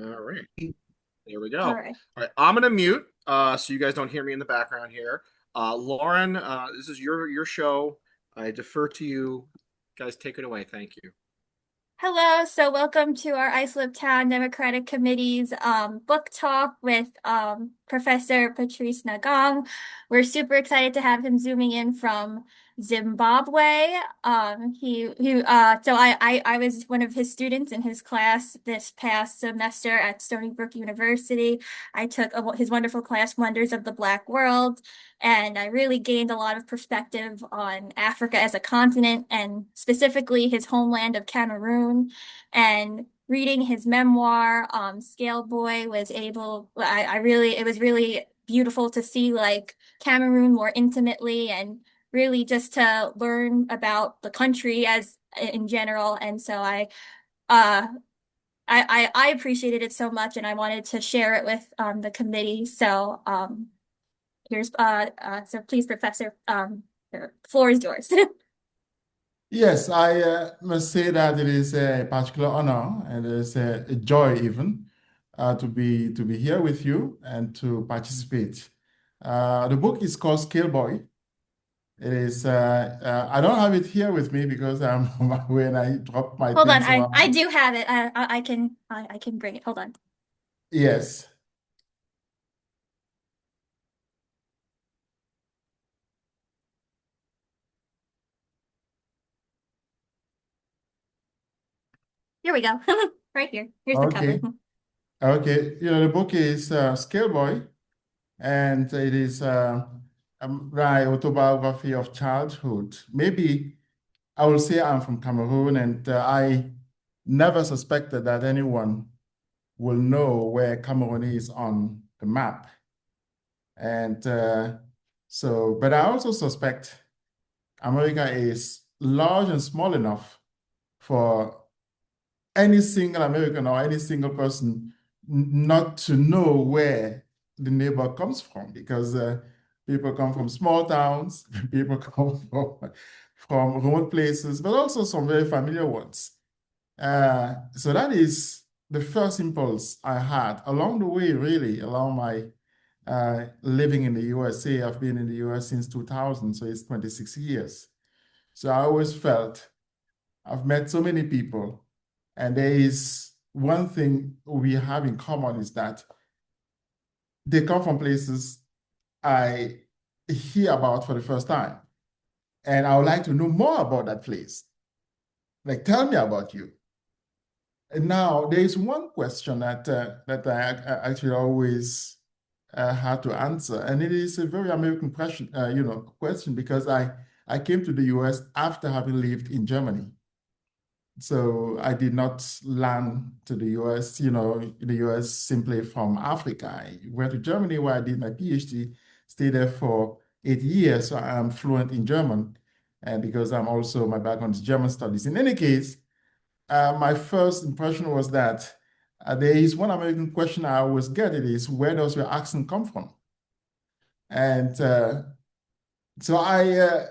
All right, there we go. All All right. right, I'm gonna mute so you guys don't hear me in the background here. Lauren, this is your show. I defer to you. Guys, take it away. Thank you. Hello, so welcome to our Islip Town Democratic Committee's book talk with Professor Patrice Nganang. We're super excited to have him zooming in from Zimbabwe. So I was one of his students in his class this past semester at Stony Brook University. I took his wonderful class, Wonders of the Black World. And I really gained a lot of perspective on Africa as a continent and specifically his homeland of Cameroon. And reading his memoir, Scale Boy, it was really beautiful to see like Cameroon more intimately and really just to learn about the country as in general. And so uh, I appreciated it so much and I wanted to share it with the committee. So please, Professor, the floor is yours. Yes, I must say that it is a particular honor and it is a joy even to be here with you and to participate. The book is called Scale Boy. It is I don't have it here with me because I'm on my way and I drop my Hold on, things I around. do have it. I can bring it. Hold on. Yes. Here we go. Right here. Here's the cover. Okay. Okay. The book is Scale Boy, and it is my autobiography of childhood. Maybe I will say I'm from Cameroon, and I never suspected that anyone will know where Cameroon is on the map. And but I also suspect America is large and small enough for any single American or any single person not to know where the neighbor comes from because people come from small towns, people come from remote places, but also some very familiar ones. So that is the first impulse I had along the way, really, along my living in the USA. I've been in the US since 2000, so it's 26 years. So I always felt I've met so many people, and there is one thing we have in common is that they come from places I hear about for the first time. And I would like to know more about that place. Like, tell me about you. And now, there is one question that I actually always had to answer, and it is a very American question because I came to the US after having lived in Germany. So I did not land to the US, in the US simply from Africa. I went to Germany where I did my PhD, stayed there for 8 years, so I'm fluent in German. And because my background is German studies. In any case, my first impression was that there is one American question I always get. It is, where does your accent come from? And so I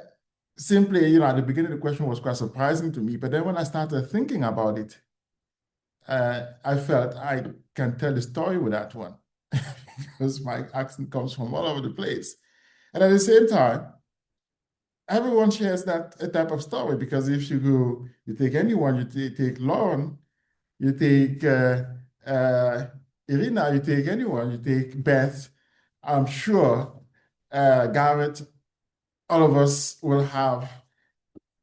simply, at the beginning, the question was quite surprising to me. But then when I started thinking about it, I felt I can tell a story with that one because my accent comes from all over the place. And at the same time, everyone shares that type of story because if you take anyone, take Lauren, you take Irina, you take anyone, you take Beth, I'm sure Garrett, all of us will have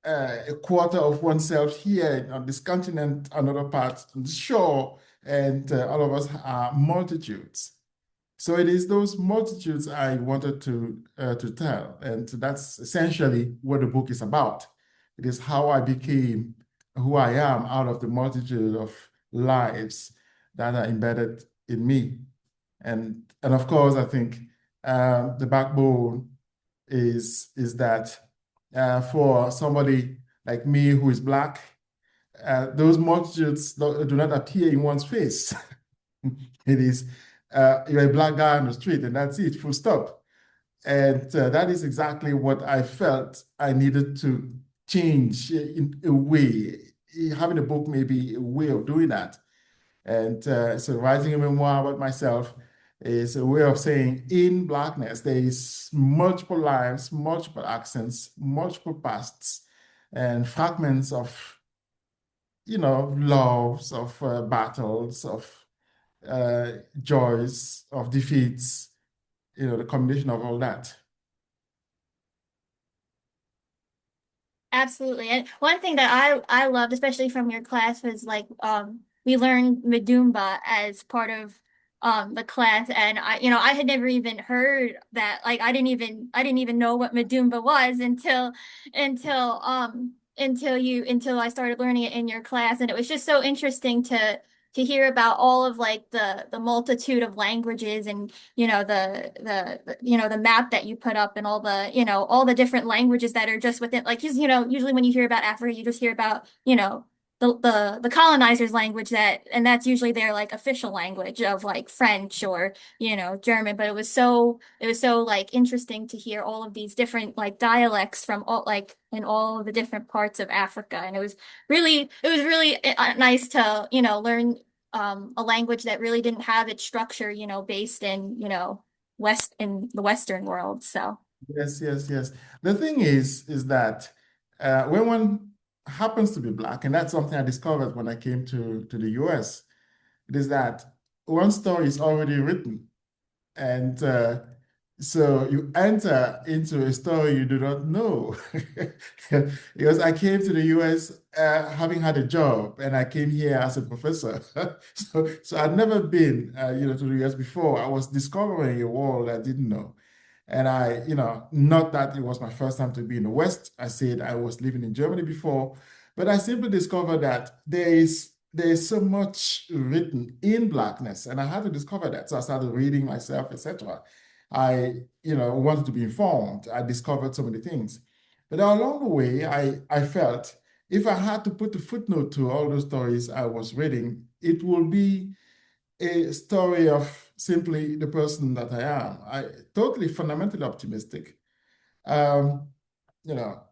a quarter of oneself here on this continent, another part on the shore, and all of us are multitudes. So it is those multitudes I wanted to tell, and that's essentially what the book is about. It is how I became who I am out of the multitude of lives that are embedded in me, and of course I think the backbone is that for somebody like me who is Black, those multitudes do not appear in one's face. It is you're a Black guy on the street, and that's it, full stop. And that is exactly what I felt I needed to change in a way. Having a book may be a way of doing that. And so writing a memoir about myself is a way of saying in Blackness, there is multiple lives, multiple accents, multiple pasts, and fragments of, loves, of battles, of joys, of defeats, the combination of all that. Absolutely. And one thing that I loved, especially from your class, was like we learned Medumba as part of the class, and I had never even heard that. Like I didn't even know what Medumba was until I started learning it in your class, and it was just so interesting to hear about all of like the multitude of languages, and the map that you put up, and all the different languages that are just within, like, usually when you hear about Africa, you just hear about, the colonizers' language, and that's usually their like official language of like French or, German. But it was so like interesting to hear all of these different like dialects from all like in all of the different parts of Africa. And it was really nice to, learn a language that really didn't have its structure, based in, in the Western world. So Yes, yes, yes. The thing is that when one happens to be Black, and that's something I discovered when I came to the US, it is that one story is already written. And so you enter into a story you do not know. Because I came to the US having had a job, and I came here as a professor. So I'd never been, to the US before. I was discovering a world I didn't know. And not that it was my first time to be in the West. I said I was living in Germany before, but I simply discovered that there is so much written in Blackness, and I had to discover that. So I started reading myself, etc. I, wanted to be informed. I discovered so many things. But along the way, I felt if I had to put a footnote to all those stories I was reading, it would be a story of simply the person that I am. I totally fundamentally optimistic. Um, you know,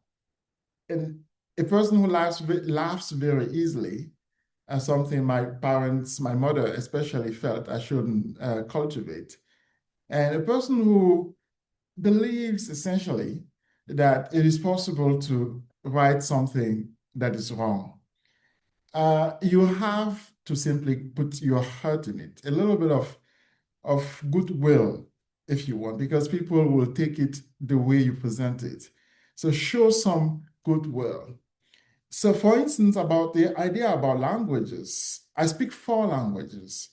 and a person who laughs very easily, something my parents, my mother especially felt I shouldn't cultivate. And a person who believes essentially that it is possible to write something that is wrong. You have to simply put your heart in it, a little bit of goodwill, if you want, because people will take it the way you present it. So show some goodwill. So for instance, about the idea about languages, I speak 4 languages,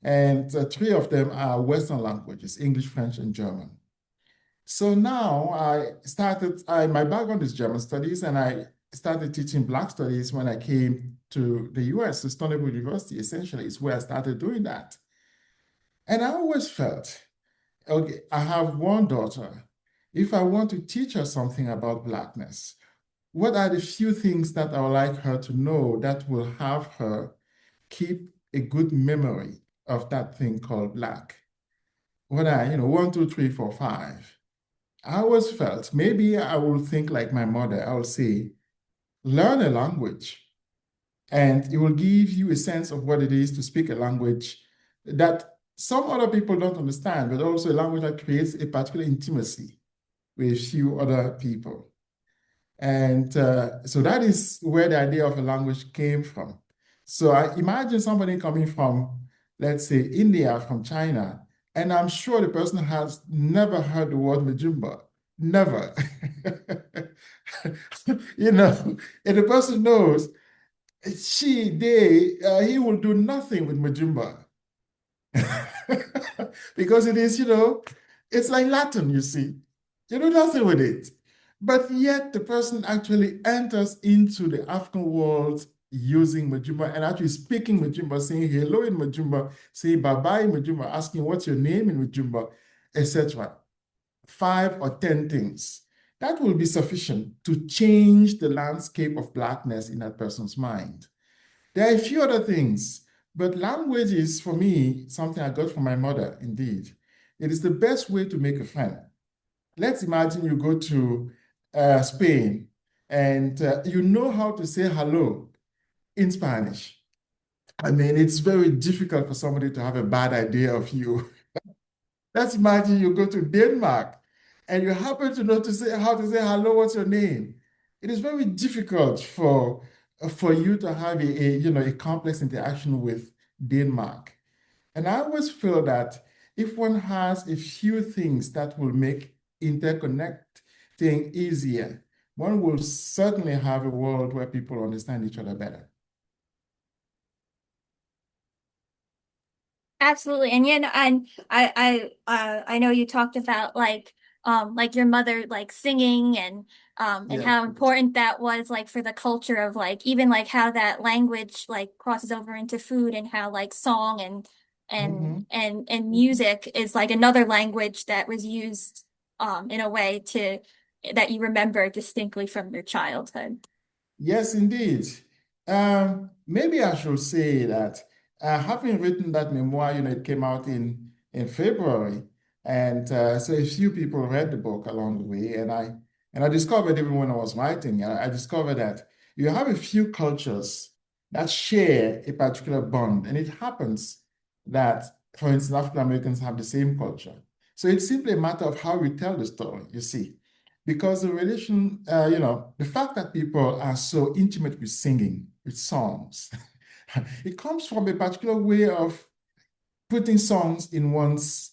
and 3 of them are Western languages, English, French, and German. So now my background is German studies, and I started teaching Black studies when I came to the US. So Stony Brook University essentially is where I started doing that. And I always felt, okay, I have one daughter. If I want to teach her something about Blackness, what are the few things that I would like her to know that will have her keep a good memory of that thing called Black? What are, 1, 2, 3, 4, 5. I always felt maybe I will think like my mother. I will say, learn a language, and it will give you a sense of what it is to speak a language that some other people don't understand, but also a language that creates a particular intimacy with few other people. And so that is where the idea of a language came from. So I imagine somebody coming from, let's say, India, from China, and I'm sure the person has never heard the word Majumba. Never. If the person knows, he will do nothing with Majumba. Because it is, it's like Latin, you see. You do nothing with it. But yet the person actually enters into the African world using Majumba and actually speaking Majumba, saying hello in Majumba, saying bye-bye in Majumba, asking what's your name in Majumba, etc. 5 or 10 things. That will be sufficient to change the landscape of Blackness in that person's mind. There are a few other things, but language is, for me, something I got from my mother, indeed. It is the best way to make a friend. Let's imagine you go to Spain, and you know how to say hello in Spanish. I mean, it's very difficult for somebody to have a bad idea of you. Let's imagine you go to Denmark and you happen to know to say how to say hello, what's your name? It is very difficult for you to have a complex interaction with Denmark. And I always feel that if one has a few things that will make interconnecting easier, one will certainly have a world where people understand each other better. Absolutely. And and I know you talked about like your mother like singing and Yeah. how important that was like for the culture of like even like how that language like crosses over into food and how like song Mm-hmm. and music is like another language that was used in a way to that you remember distinctly from your childhood. Yes, indeed. Maybe I should say that having written that memoir, it came out in February, and so a few people read the book along the way, and I discovered even when I was writing, I discovered that you have a few cultures that share a particular bond, and it happens that, for instance, African Americans have the same culture. So it's simply a matter of how we tell the story, you see. Because the relation, the fact that people are so intimate with singing, with songs, it comes from a particular way of putting songs in one's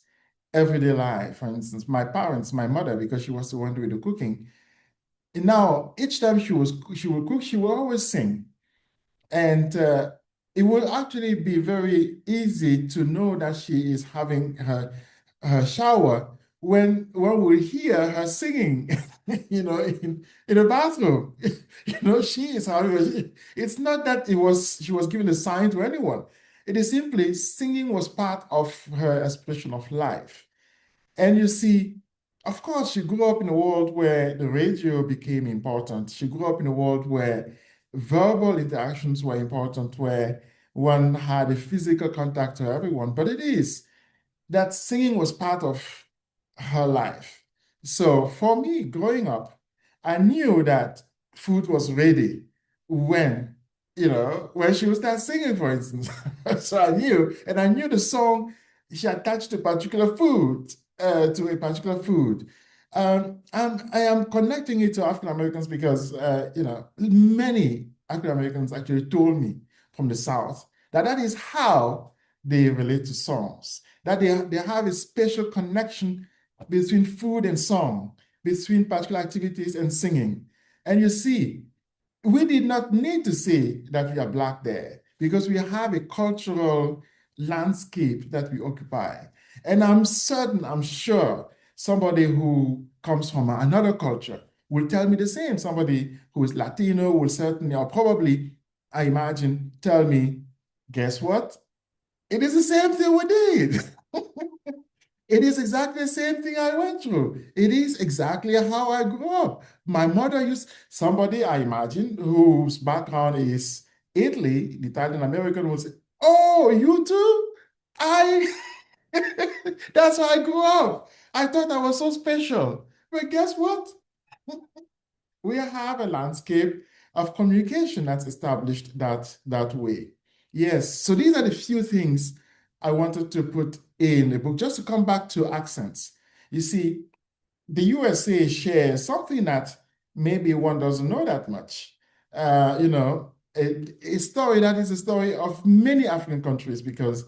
everyday life. For instance, my parents, my mother, because she was the one doing the cooking, and now each time she would cook, she would always sing. And it will actually be very easy to know that she is having her shower when we hear her singing, in the bathroom. She is having, it's not that she was giving a sign to anyone. It is simply singing was part of her expression of life. And you see, of course, she grew up in a world where the radio became important. She grew up in a world where verbal interactions were important, where one had a physical contact to everyone. But it is that singing was part of her life. So for me, growing up, I knew that food was ready when, when she would start singing, for instance. So I knew the song she attached to particular food, to a particular food. And I am connecting it to African Americans because, many African Americans actually told me from the South that is how they relate to songs, that they have a special connection between food and song, between particular activities and singing. And you see, we did not need to say that we are Black there because we have a cultural landscape that we occupy. And I'm sure somebody who comes from another culture will tell me the same. Somebody who is Latino will certainly, or probably, I imagine, tell me, guess what? It is the same thing we did. It is exactly the same thing I went through. It is exactly how I grew up. My mother used somebody, I imagine, whose background is Italy, the Italian American will say, "Oh, you too? I that's how I grew up. I thought I was so special." But guess what? We have a landscape of communication that's established that way. Yes, so these are the few things I wanted to put in the book. Just to come back to accents. You see, the USA shares something that maybe one doesn't know that much. A story that is a story of many African countries because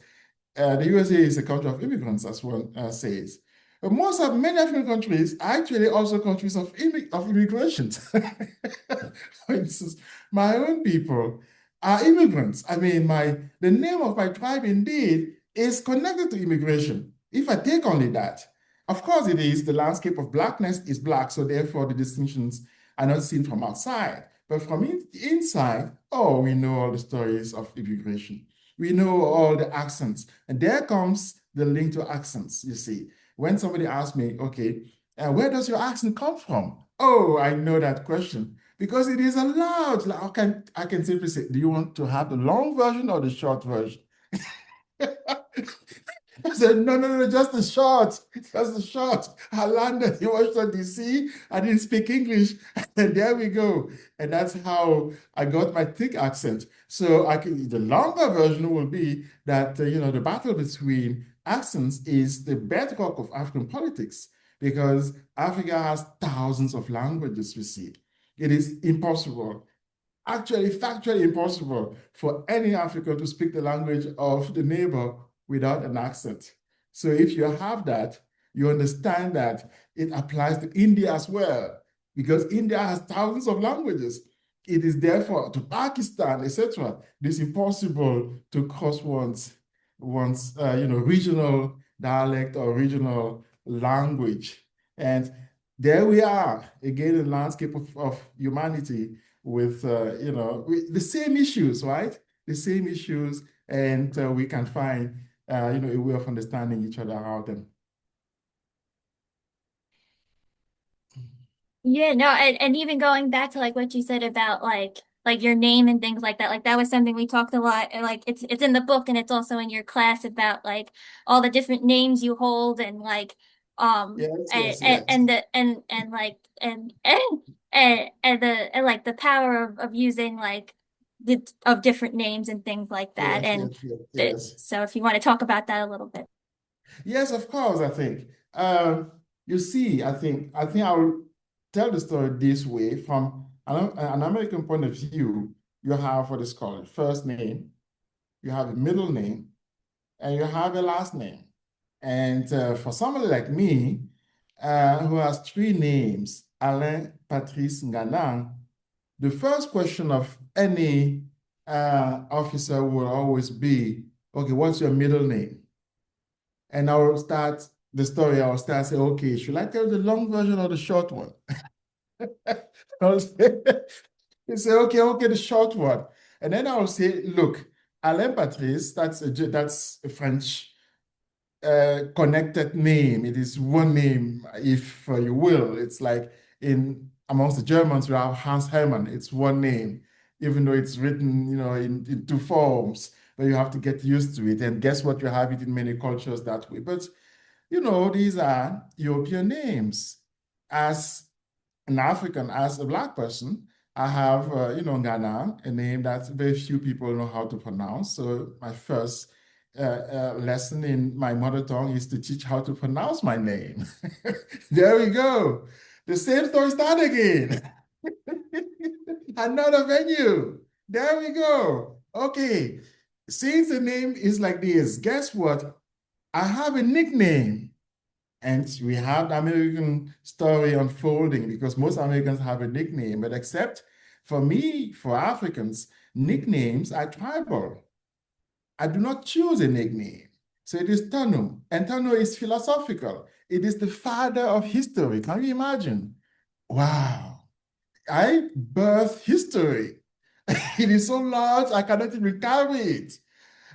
the USA is a country of immigrants, as one says. But many African countries are actually also countries of immigration. For instance, my own people are immigrants. I mean, the name of my tribe indeed is connected to immigration. If I take only that, of course it is the landscape of Blackness is Black, so therefore the distinctions are not seen from outside. But from inside, oh, we know all the stories of immigration. We know all the accents. And there comes the link to accents, you see. When somebody asks me, okay, where does your accent come from? Oh, I know that question because it is a lot. I can simply say, do you want to have the long version or the short version? said, no, just a short, just a short. I landed in Washington, D.C. I didn't speak English. And there we go. And that's how I got my thick accent. So the longer version will be that, the battle between accents is the bedrock of African politics because Africa has thousands of languages, we see. It is impossible, actually factually impossible for any African to speak the language of the neighbor without an accent. So if you have that, you understand that it applies to India as well, because India has thousands of languages. It is therefore to Pakistan, etc. It is impossible to cross one's regional dialect or regional language. And there we are again in the landscape of humanity with the same issues, right? The same issues, and we can find a way of understanding each other around them. Yeah, no, and even going back to like what you said about like your name and things like that was something we talked a lot, and like it's in the book and it's also in your class about like all the different names you hold and like Yes, yes, yes. and the and like and like the power of using like of different names and things like that. Yes, And yes, yes, yes. so if you want to talk about that a little bit. Yes, of course, I think. You see, I think I will tell the story this way from an American point of view. You have what is called first name, you have a middle name, and you have a last name. And for somebody like me, who has three names, Alain Patrice Nganang, the first question of any officer will always be, okay, what's your middle name? And I'll start the story. I'll start say, okay, should I tell the long version or the short one? I'll say, say, okay, the short one. And then I'll say, look, Alain Patrice, that's a French connected name. It is one name, if you will. It's like amongst the Germans, we have Hans Hermann. It's one name, even though it's written, in two forms, but you have to get used to it. And guess what? You have it in many cultures that way. But, these are European names. As an African, as a Black person, I have, Ghana, a name that very few people know how to pronounce. So my first lesson in my mother tongue is to teach how to pronounce my name. There we go. The same story start again. Another venue. There we go. Okay. Since the name is like this, guess what? I have a nickname. And we have the American story unfolding because most Americans have a nickname, but except for me, for Africans, nicknames are tribal. I do not choose a nickname. So it is Tanu, and Tanu is philosophical. It is the father of history. Can you imagine? Wow. I birth history. It is so large, I cannot even carry it.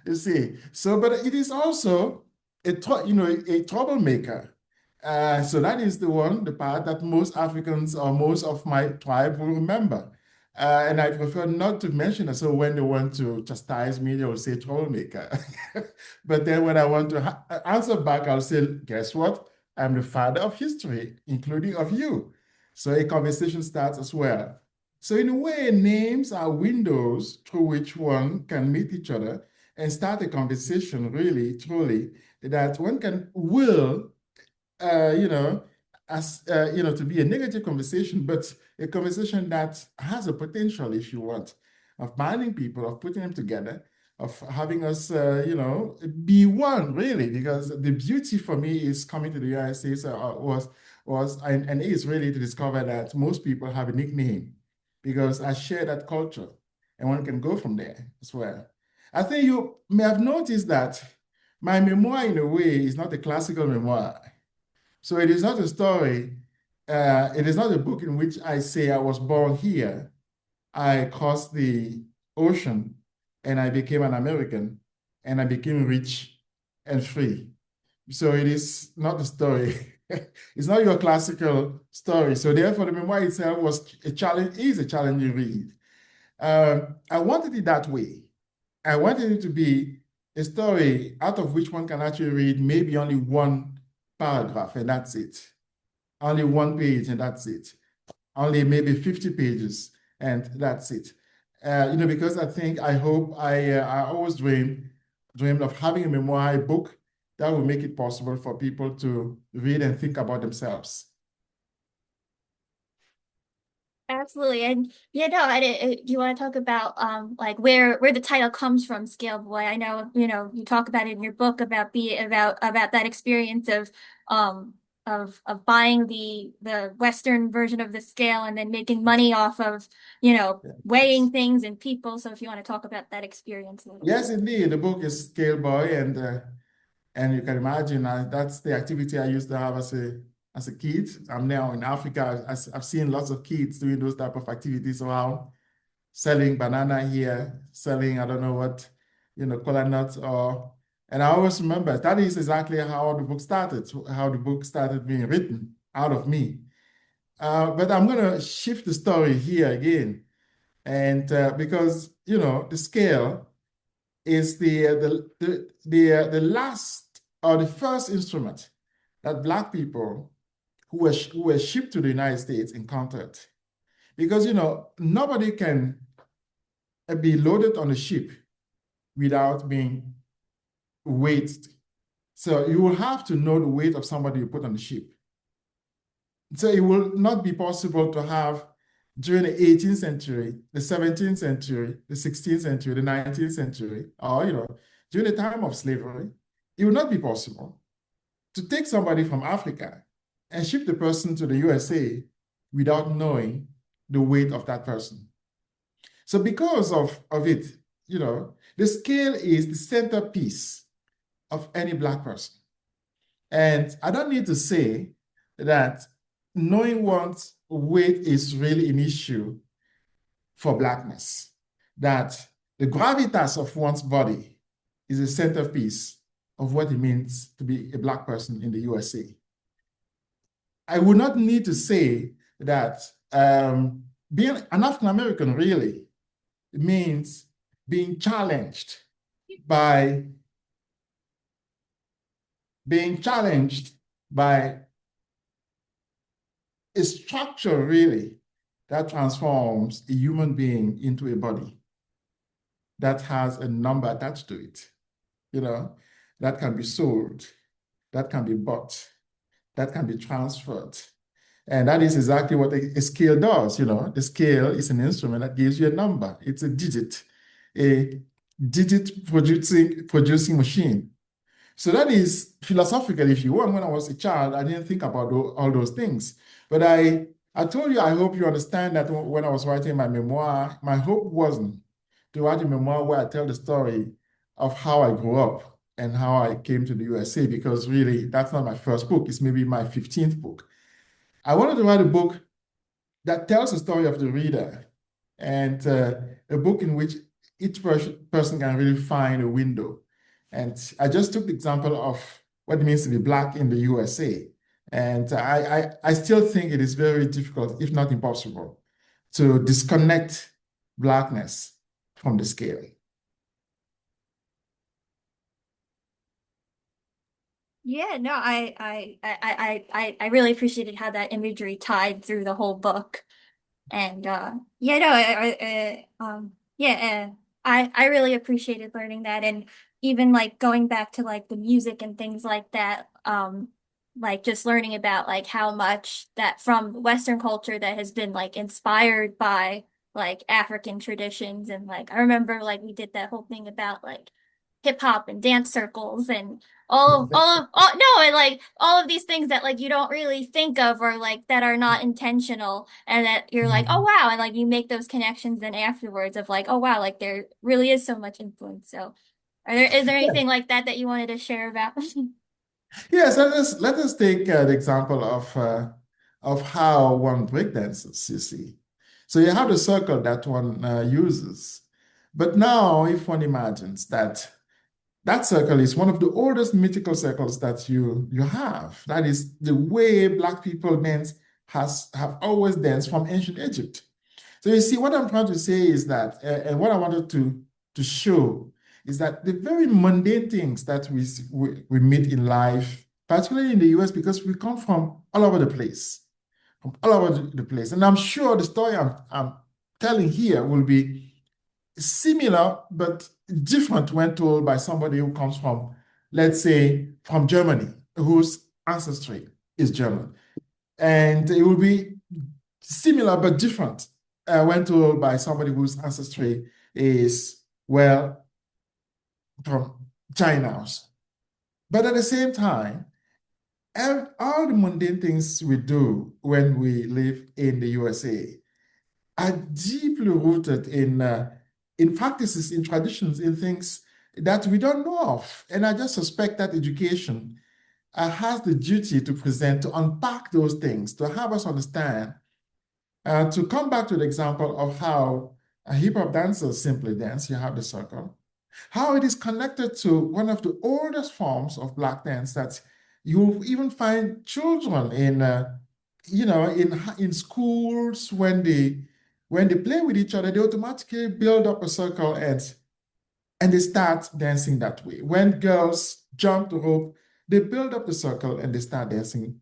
You see, so but it is also a troublemaker. So that is the part that most Africans or most of my tribe will remember. And I prefer not to mention it. So when they want to chastise me, they will say troublemaker. But then when I want to answer back, I'll say, guess what? I'm the father of history, including of you. So a conversation starts as well. So in a way, names are windows through which one can meet each other and start a conversation, really, truly, that one will, to be a negative conversation, but a conversation that has a potential, if you want, of binding people, of putting them together, of having us, be one, really, because the beauty for me is coming to the United States and is really to discover that most people have a nickname because I share that culture and one can go from there as well. I think you may have noticed that my memoir, in a way, is not a classical memoir. So it is not a story, it is not a book in which I say I was born here, I crossed the ocean, and I became an American, and I became rich and free. So it is not a story. It's not your classical story. So therefore, the memoir itself is a challenging read. I wanted it that way. I wanted it to be a story out of which one can actually read maybe only one paragraph, and that's it. Only one page, and that's it. Only maybe 50 pages, and that's it. Because I hope, I always dreamed of having a memoir book that will make it possible for people to read and think about themselves. Absolutely. And do you want to talk about like where the title comes from, Scale Boy? I know, you talk about it in your book about that experience of buying the Western version of the scale and then making money off of, weighing things and people. So if you want to talk about that experience a little Yes, bit. indeed. The book is Scale Boy, and you can imagine that's the activity I used to have as a kid. I'm now in Africa. I've seen lots of kids doing those type of activities around, selling banana here, selling, I don't know what, cola nuts, and I always remember that is exactly how the book started being written out of me. But I'm going to shift the story here again. And because, the scale is the last or the first instrument that Black people who were shipped to the United States encountered. Because, nobody can be loaded on a ship without being weighed. So you will have to know the weight of somebody you put on the ship. So it will not be possible to have during the 18th century, the 17th century, the 16th century, the 19th century, or, during the time of slavery, it would not be possible to take somebody from Africa and ship the person to the USA without knowing the weight of that person. So because of it, the scale is the centerpiece of any Black person. And I don't need to say that knowing one's weight is really an issue for Blackness, that the gravitas of one's body is a centerpiece of what it means to be a Black person in the USA. I would not need to say that being an African American really means being challenged by a structure really that transforms a human being into a body that has a number attached to it, that can be sold, that can be bought, that can be transferred. And that is exactly what a scale does. The scale is an instrument that gives you a number. It's a digit producing machine. So that is philosophical, if you want. When I was a child, I didn't think about all those things. But I told you, I hope you understand that when I was writing my memoir, my hope wasn't to write a memoir where I tell the story of how I grew up and how I came to the USA, because really, that's not my first book. It's maybe my 15th book. I wanted to write a book that tells the story of the reader, and a book in which each person can really find a window. And I just took the example of what it means to be Black in the USA. And I still think it is very difficult, if not impossible, to disconnect Blackness from the scale. Yeah, no, I really appreciated how that imagery tied through the whole book. And yeah, no, yeah, I really appreciated learning that, and even like going back to like the music and things like that, like just learning about like how much that from Western culture that has been like inspired by like African traditions, and like I remember like we did that whole thing about like hip hop and dance circles and no, and like all of these things that like you don't really think of, or like that are not intentional, and that you're like, oh wow, and like you make those connections then afterwards of like, oh wow, like there really is so much influence. So is there anything like that that you wanted to share about? Yes, let us take the example of how one breakdances, you see. So you have the circle that one uses. But now, if one imagines that that circle is one of the oldest mythical circles that you have, that is the way Black people dance have always danced from ancient Egypt. So you see, what I'm trying to say is that, and what I wanted to show is that the very mundane things that we meet in life, particularly in the US, because we come from all over the place, from all over the place. And I'm sure the story I'm telling here will be similar but different when told by somebody who comes from, let's say, from Germany, whose ancestry is German. And it will be similar but different when told by somebody whose ancestry is, well, from China. But at the same time, all the mundane things we do when we live in the USA are deeply rooted in practices, in traditions, in things that we don't know of. And I just suspect that education has the duty to present, to unpack those things, to have us understand, to come back to the example of how a hip hop dancer simply dance, you have the circle, how it is connected to one of the oldest forms of Black dance that you even find children in schools when they play with each other, they automatically build up a circle and they start dancing that way. When girls jump the rope, they build up the circle and they start dancing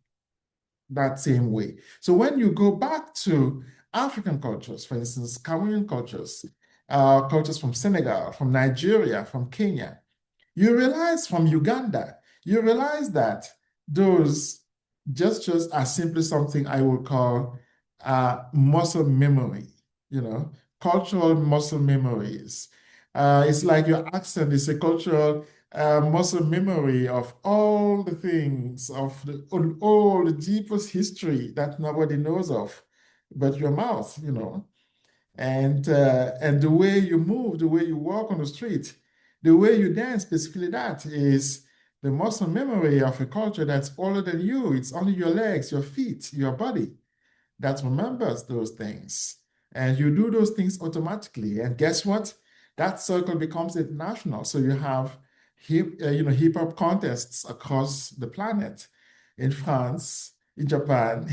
that same way. So when you go back to African cultures, for instance, Cameroonian cultures, cultures from Senegal, from Nigeria, from Kenya, you realize from Uganda, you realize that those gestures are simply something I would call muscle memory, cultural muscle memories. It's like your accent is a cultural muscle memory of all the things, of all the deepest history that nobody knows of but your mouth. And the way you move, the way you walk on the street, the way you dance, basically that is the muscle memory of a culture that's older than you. It's only your legs, your feet, your body that remembers those things. And you do those things automatically. And guess what? That circle becomes international. So you have hip hop contests across the planet, in France, in Japan,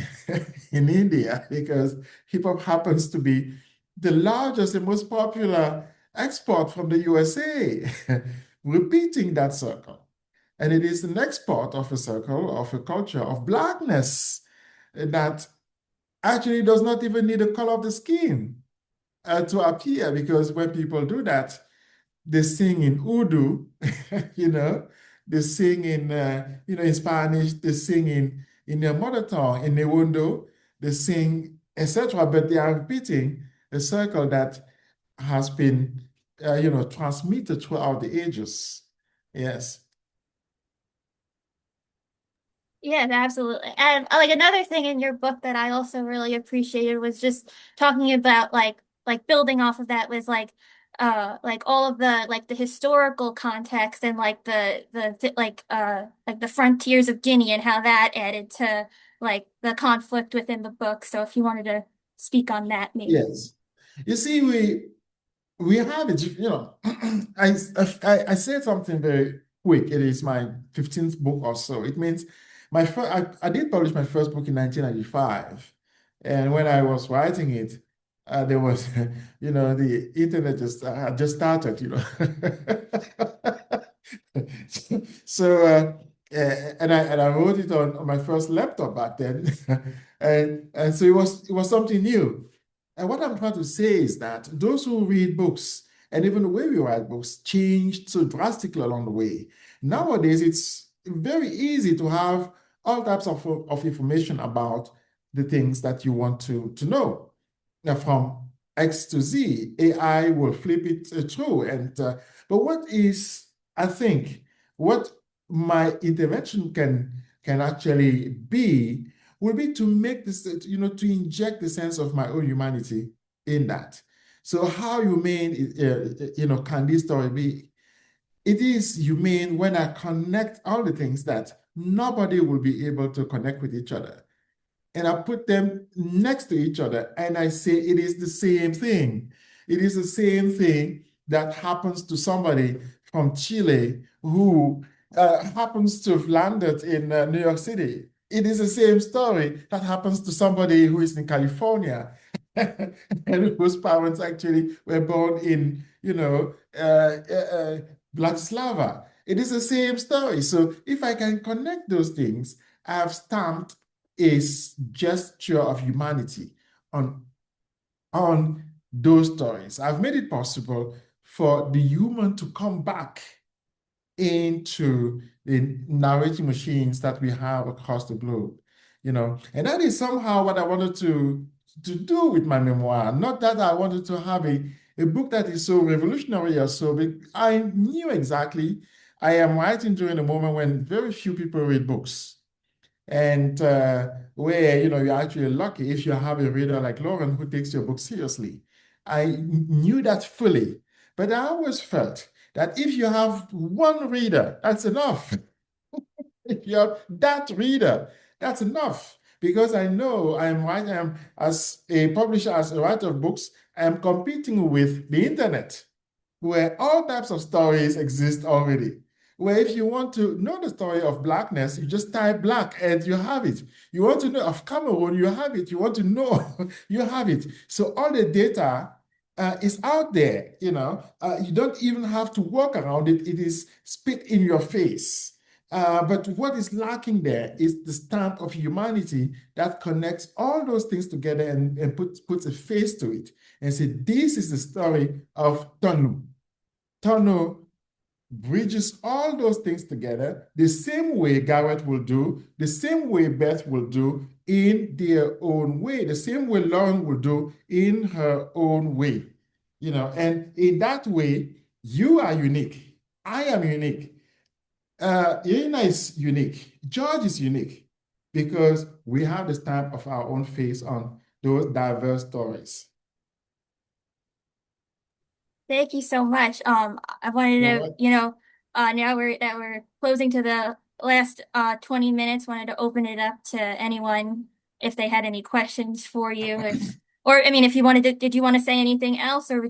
in India, because hip hop happens to be the largest and most popular export from the USA, repeating that circle. And it is an export of a circle, of a culture of Blackness that actually does not even need the color of the skin to appear, because when people do that, they sing in Urdu, they sing in Spanish, they sing in their mother tongue, in Newondo, they sing, etc. But they are repeating a circle that has been, transmitted throughout the ages. Yes. Yeah, absolutely. And like another thing in your book that I also really appreciated was just talking about like building off of that was like all of the like the historical context and like like the frontiers of Guinea and how that added to like the conflict within the book. So if you wanted to speak on that maybe. Yes. You see, we have it, I said something very quick. It is my 15th book or so. It means I did publish my first book in 1995. And when I was writing it, there was, the internet had just started. So, and I wrote it on my first laptop back then. And so it was something new. And what I'm trying to say is that those who read books and even the way we write books changed so drastically along the way. Nowadays, it's very easy to have all types of information about the things that you want to know. Now, from X to Z, AI will flip it through. But I think, what my intervention can actually be will be to make this, to inject the sense of my own humanity in that. So how humane, can this story be? It is humane when I connect all the things that nobody will be able to connect with each other. And I put them next to each other and I say it is the same thing. It is the same thing that happens to somebody from Chile who happens to have landed in New York City. It is the same story that happens to somebody who is in California and whose parents actually were born in, Bratislava. It is the same story. So if I can connect those things, I have stamped a gesture of humanity on, on those stories. I've made it possible for the human to come back into the narrating machines that we have across the globe, and that is somehow what I wanted to do with my memoir. Not that I wanted to have a book that is so revolutionary or so, but I knew exactly I am writing during a moment when very few people read books. And where, you're actually lucky if you have a reader like Lauren who takes your book seriously. I knew that fully, but I always felt that if you have one reader, that's enough. If you have that reader, that's enough. Because I know I'm writing, as a publisher, as a writer of books, I'm competing with the internet, where all types of stories exist already. Where if you want to know the story of blackness, you just type black and you have it. You want to know of Cameroon, you have it. You want to know, you have it. So all the data is out there, you don't even have to work around it. It is spit in your face. But what is lacking there is the stamp of humanity that connects all those things together and puts a face to it and say, this is the story of Tonu. Tonu bridges all those things together the same way Garrett will do, the same way Beth will do in their own way, the same way Lauren will do in her own way. And in that way, you are unique. I am unique. Irina is unique. George is unique because we have the stamp of our own face on those diverse stories. Thank you so much. I wanted You know to, what? now we're closing to the last 20 minutes, wanted to open it up to anyone if they had any questions for you. Or I mean, if you wanted to, did you want to say anything else, or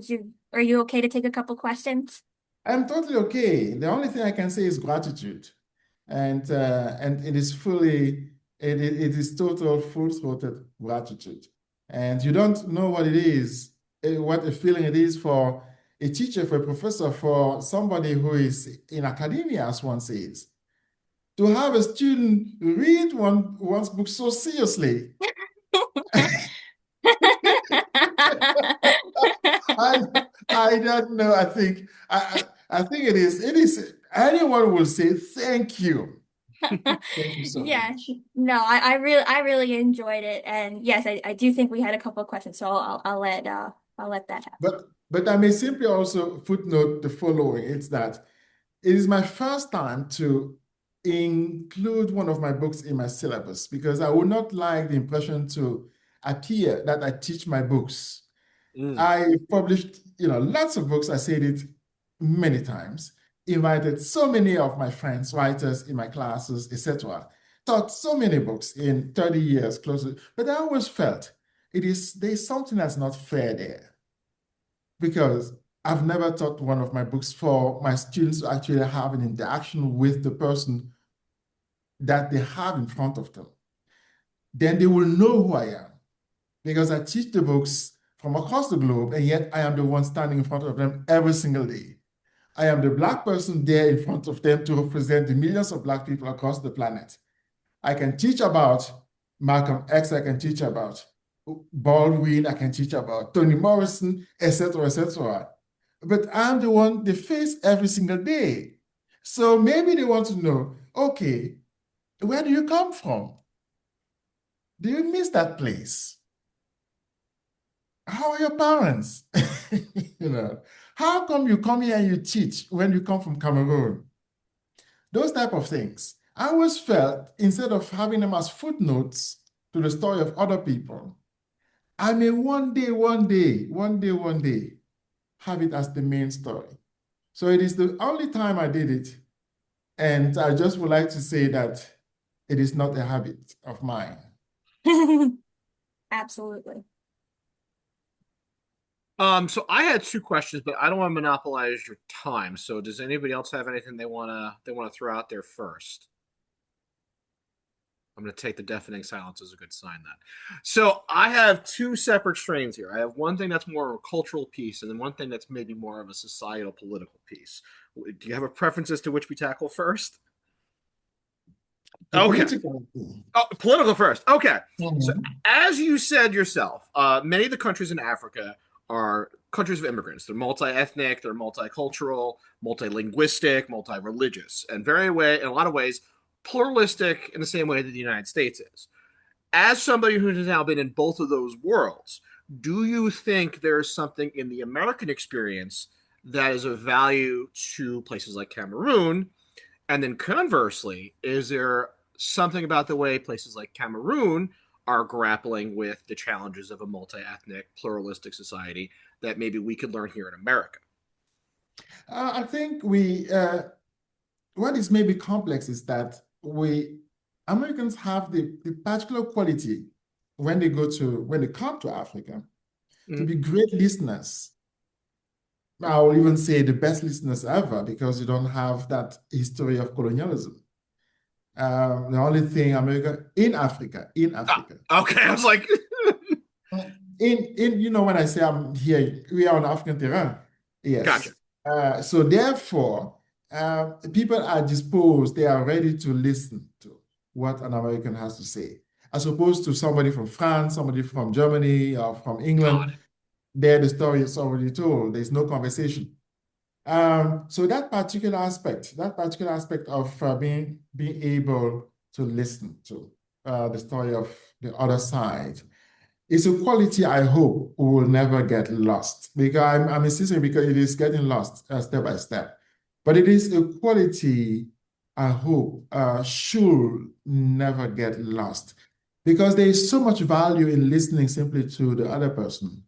are you okay to take a couple questions? I'm totally okay. The only thing I can say is gratitude. And it is fully, it is total full-throated gratitude. And you don't know what it is, what a feeling it is for a teacher, for a professor, for somebody who is in academia, as one says, to have a student read one's book so seriously. I I don't know. I think it is anyone will say thank you. Thank you so Yeah, much. no, I really enjoyed it, and yes, I do think we had a couple of questions, so I'll let that happen. But I may simply also footnote the following. It's that it is my first time to include one of my books in my syllabus because I would not like the impression to appear that I teach my books. Mm. I published, lots of books. I said it many times. Invited so many of my friends, writers in my classes, etc. Taught so many books in 30 years, closer. But I always felt there's something that's not fair there because I've never taught one of my books for my students to actually have an interaction with the person that they have in front of them. Then they will know who I am because I teach the books from across the globe, and yet I am the one standing in front of them every single day. I am the Black person there in front of them to represent the millions of Black people across the planet. I can teach about Malcolm X, I can teach about Baldwin, I can teach about Toni Morrison, etc., etc. But I'm the one they face every single day. So maybe they want to know, okay, where do you come from? Do you miss that place? How are your parents? You know, how come you come here and you teach when you come from Cameroon? Those type of things. I always felt instead of having them as footnotes to the story of other people, I may one day have it as the main story. So it is the only time I did it. And I just would like to say that it is not a habit of mine. Absolutely. So I had two questions, but I don't want to monopolize your time. So does anybody else have anything they wanna throw out there first? I'm going to take the deafening silence as a good sign then. So I have two separate strains here. I have one thing that's more of a cultural piece, and then one thing that's maybe more of a societal political piece. Do you have a preference as to which we tackle first? The Okay. political. Oh, political first. Okay. So, Mhm. as you said yourself, many of the countries in Africa are countries of immigrants. They're multi-ethnic, they're multicultural, multilinguistic, multi-religious, and in a lot of ways, pluralistic in the same way that the United States is. As somebody who has now been in both of those worlds, do you think there's something in the American experience that is of value to places like Cameroon, and then conversely, is there something about the way places like Cameroon are grappling with the challenges of a multi ethnic, pluralistic society that maybe we could learn here in America? I think what is maybe complex is that Americans have the particular quality when they come to Africa to Mm, be great listeners. I will even say the best listeners ever because you don't have that history of colonialism. The only thing in Africa, okay, I was like, when I say I'm here, we are on African terrain. gotcha. Yes. So therefore, people are disposed, they are ready to listen to what an American has to say, as opposed to somebody from France, somebody from Germany, or from Got England. it. There, the story is already told. There's no conversation. So that particular aspect of being able to listen to the story of the other side is a quality I hope will never get lost. Because I'm insisting because it is getting lost step by step. But it is a quality I hope should never get lost. Because there is so much value in listening simply to the other person.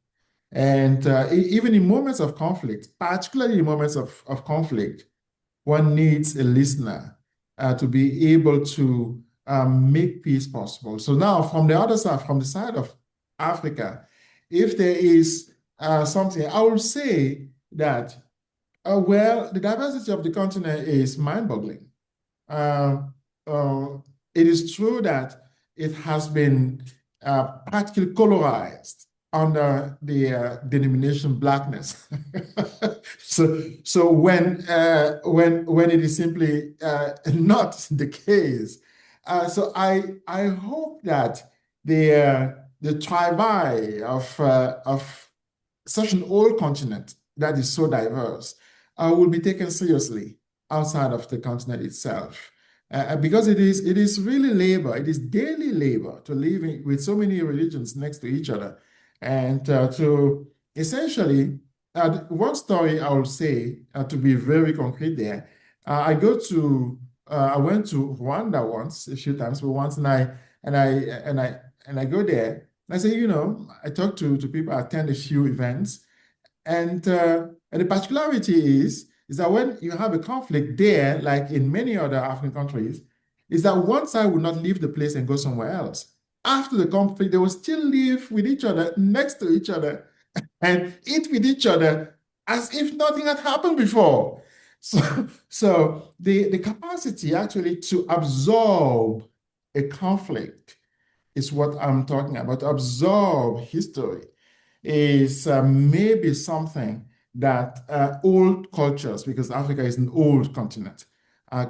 And even in moments of conflict, particularly in moments of conflict, one needs a listener to be able to make peace possible. So now, from the other side, from the side of Africa, if there is something, I will say that, well, the diversity of the continent is mind-boggling. Uh, uh, it is true that it has been practically colorized under the denomination blackness. So when it is simply not the case, so I hope that the tribe of such an old continent that is so diverse will be taken seriously outside of the continent itself. Because it is really labor, it is daily labor to live with so many religions next to each other. And to essentially, one story I will say, to be very concrete there, I went to Rwanda once, a few times, but once, and I, and I, and I go there, and I say, I talk to people, I attend a few events, and the particularity is that when you have a conflict there, like in many other African countries, is that one side will not leave the place and go somewhere else. After the conflict, they will still live with each other, next to each other, and eat with each other as if nothing had happened before. So the capacity actually to absorb a conflict is what I'm talking about. To absorb history is maybe something that old cultures, because Africa is an old continent,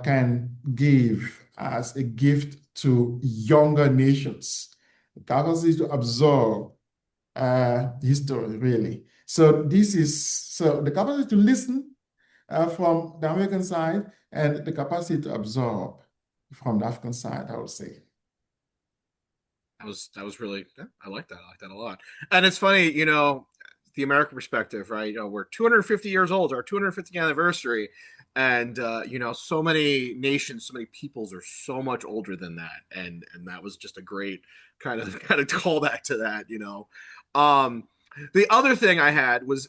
can give as a gift to younger nations. The capacity to absorb history, really. So the capacity to listen from the American side and the capacity to absorb from the African side, I would say. That was really, yeah, I like that. I like that a lot. And it's funny, the American perspective, right? We're 250 years old, our 250th anniversary, and so many nations, so many peoples are so much older than that, and that was just a great kind of callback to that. Um, the other thing I had was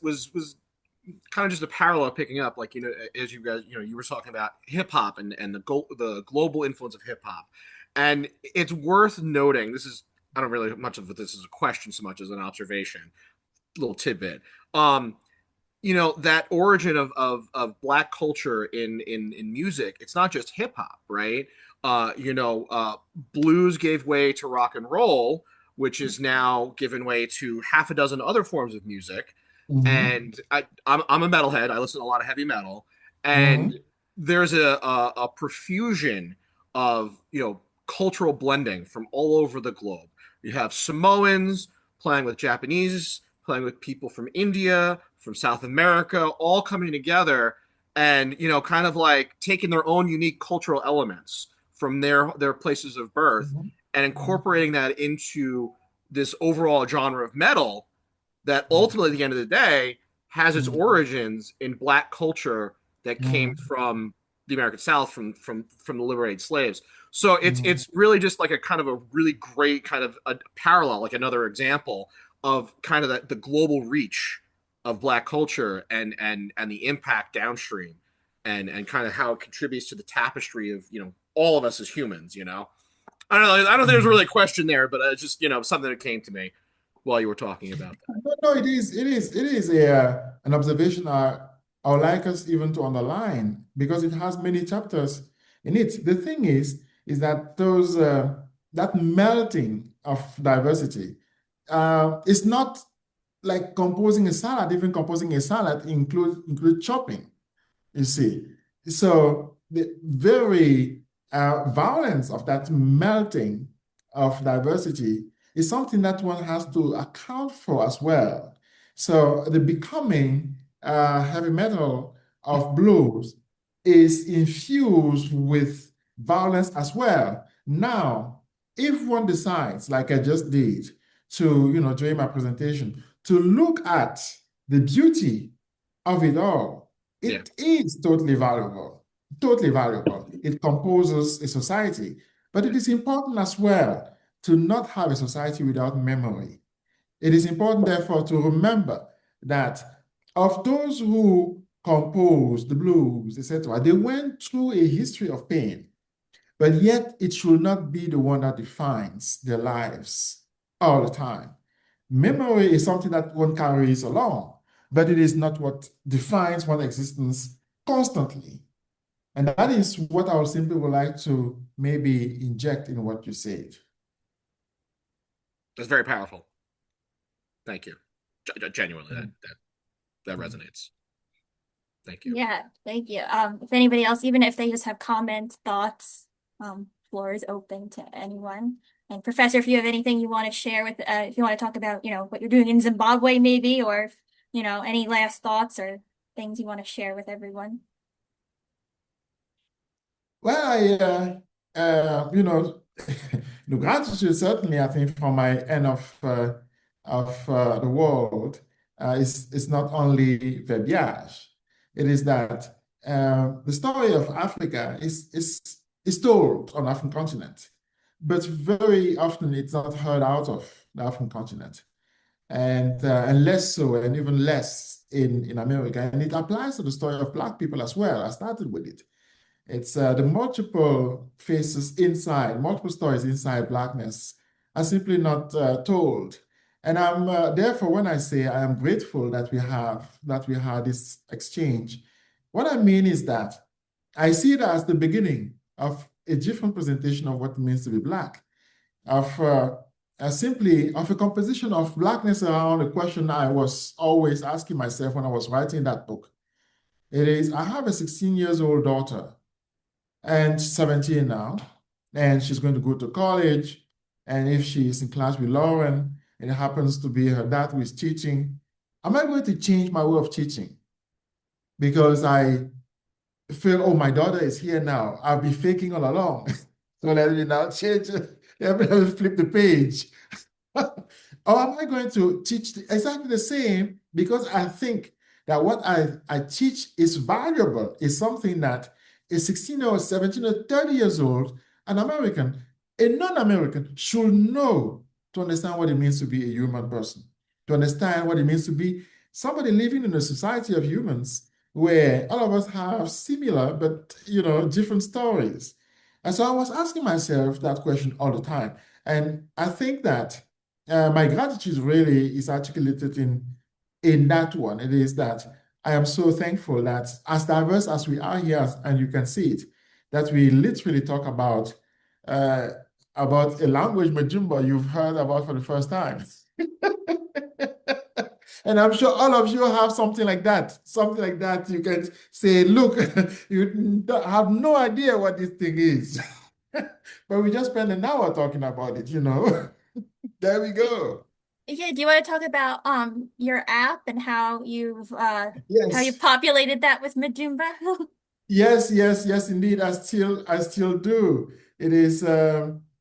kind of just a parallel picking up, like as you guys, you were talking about hip hop and the global influence of hip hop, and it's worth noting. This is I don't really much of this is a question so much as an observation, little tidbit. Um, that origin of Black culture in music, it's not just hip hop, right? Blues gave way to rock and roll, which is now given way to half a dozen other forms of music. Mhm. And I'm a metalhead. I listen to a lot of heavy metal, and Mhm. there's a profusion of cultural blending from all over the globe. You have Samoans playing with Japanese, playing with people from India, from South America, all coming together and kind of like taking their own unique cultural elements from their places of birth Mhm. and Mhm. incorporating that into this overall genre of metal that Mhm. ultimately at the end of the day has its Mhm. origins in Black culture that came Mhm. from the American South, from the liberated slaves. So it's Mhm. it's really just like a kind of a really great kind of a parallel, like another example of kind of the global reach of Black culture and the impact downstream, and kind of how it contributes to the tapestry of all of us as humans. I don't know. I don't think there's really a Mhm. question there, but it's just something that came to me while you were talking about that. No, no, it is an observation I would like us even to underline because it has many chapters in it. The thing is that that melting of diversity is not like composing a salad. Even composing a salad include chopping. You see, so the very violence of that melting of diversity is something that one has to account for as well. So the becoming heavy metal of blues is infused with violence as well. Now, if one decides, like I just did, to during my presentation, to look at the beauty of it all, Yeah. it is totally valuable, totally valuable. It composes a society, but it is important as well to not have a society without memory. It is important, therefore, to remember that of those who composed the blues, etc., they went through a history of pain, but yet it should not be the one that defines their lives all the time. Memory is something that one carries along, but it is not what defines one's existence constantly. And that is what I would simply would like to maybe inject in what you said. That's very powerful. Thank you. Genuinely, that Mm. that that resonates. Thank you. Yeah, thank you. If anybody else, even if they just have comments, thoughts, floor is open to anyone. And Professor, if you have anything you want to share with, if you want to talk about, what you're doing in Zimbabwe, maybe, or any last thoughts or things you want to share with everyone. Well, the gratitude certainly, I think, from my end of the world is not only verbiage. It is that the story of Africa is told on the African continent, but very often it's not heard out of the African continent, and less so, and even less in America. And it applies to the story of Black people as well. I started with it. It's the multiple faces inside, multiple stories inside Blackness are simply not told. And I'm therefore, when I say I am grateful that we had this exchange, what I mean is that I see it as the beginning of a different presentation of what it means to be Black, of simply of a composition of Blackness around a question I was always asking myself when I was writing that book. It is, I have a 16 years old daughter and 17 now, and she's going to go to college. And if she's in class with Lauren, and it happens to be her dad who is teaching, am I going to change my way of teaching? Because I feel, oh, my daughter is here now. I'll be faking all along. So let me now change, let me flip the page. Or am I going to teach exactly the same because I think that what I teach is valuable, is something that a 16 or 17 or 30 years old, an American, a non-American should know to understand what it means to be a human person, to understand what it means to be somebody living in a society of humans where all of us have similar but different stories. And so I was asking myself that question all the time. And I think that my gratitude really is articulated in that one. It is that I am so thankful that as diverse as we are here, and you can see it, that we literally talk uh, about a language, Majumba, you've heard about for the first time. And I'm sure all of you have something like that. Something like that. You can say, look, you have no idea what this thing is. But we just spend an hour talking about it, you know. There we go. Yeah, do you want to talk about your app and how you've Yes. populated that with Majumba? Yes, yes, yes, indeed. I still do. It is,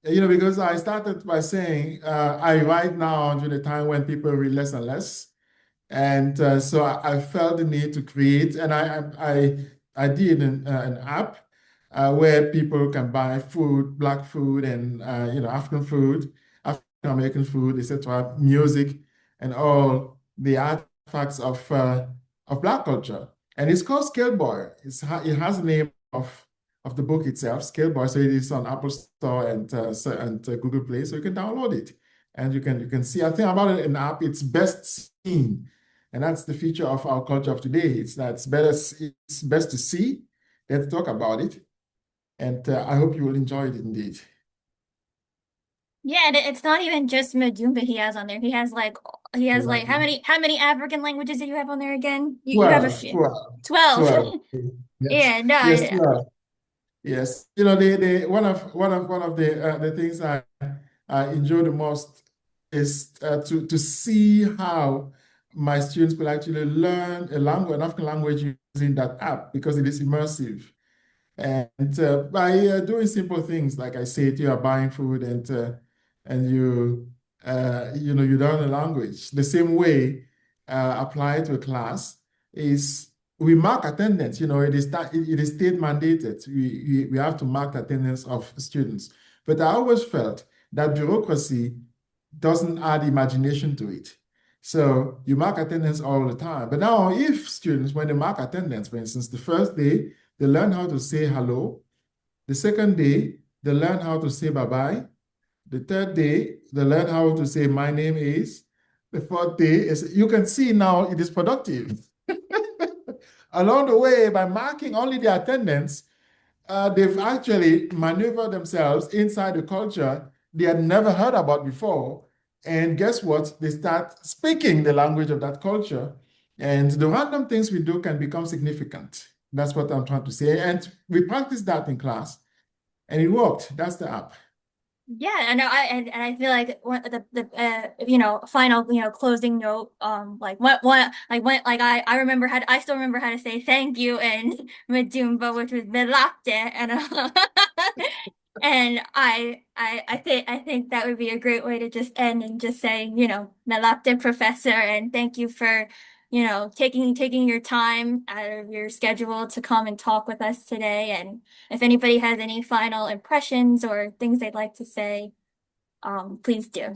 because I started by saying I write now during the time when people read less and less. And so I felt the need to create, and I did an app where people can buy food, Black food, and African food, African American food, etc., music, and all the artifacts of Black culture. And it's called Scale Boy. It has the name of the book itself, Scale Boy. So it is on Apple Store and Google Play, so you can download it, and you can see. I think about it in the app. It's best seen. And that's the feature of our culture of today. It's best to see than to talk about it. And I hope you will enjoy it indeed. Yeah, and it's not even just Majumba he has on there. He has like Right. how many African languages do you have on there again? You have a 12, few. 12, 12. 12. Yes, Yeah, no, yes, 12. Yes. One of the things I enjoy the most is to see how my students could actually learn an African language using that app because it is immersive. And by doing simple things, like I said, you are buying food and you learn a language. The same way applied to a class is we mark attendance. It is state mandated. We have to mark the attendance of students. But I always felt that bureaucracy doesn't add imagination to it. So you mark attendance all the time. But now, if students, when they mark attendance, for instance, the first day, they learn how to say hello. The second day, they learn how to say bye-bye. The third day, they learn how to say my name is. The fourth day is, you can see now it is productive. Along the way, by marking only the attendance, they've actually maneuvered themselves inside a culture they had never heard about before. And guess what? They start speaking the language of that culture. And the random things we do can become significant. That's what I'm trying to say. And we practiced that in class, and it worked. That's the app. yeah, and I feel like final closing note I remember I still remember how to say thank you in Majumba, which was Belapte, and and I think that would be a great way to just end and just saying, Belapte Professor, and thank you for taking your time out of your schedule to come and talk with us today. And if anybody has any final impressions or things they'd like to say, please do.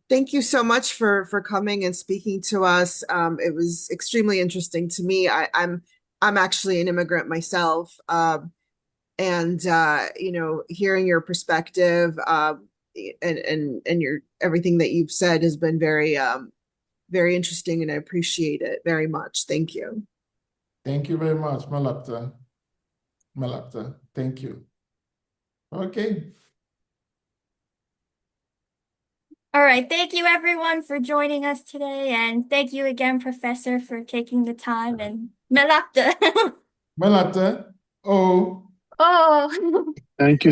Thank you so much for coming and speaking to us. It was extremely interesting to me. I'm actually an immigrant myself, and hearing your perspective and your everything that you've said has been very interesting, and I appreciate it very much. Thank you. Thank you very much, Malapta. Malapta, thank you. Okay. All right. Thank you everyone for joining us today. And thank you again, Professor, for taking the time and Melapta. Malapta, oh. Oh. Thank you.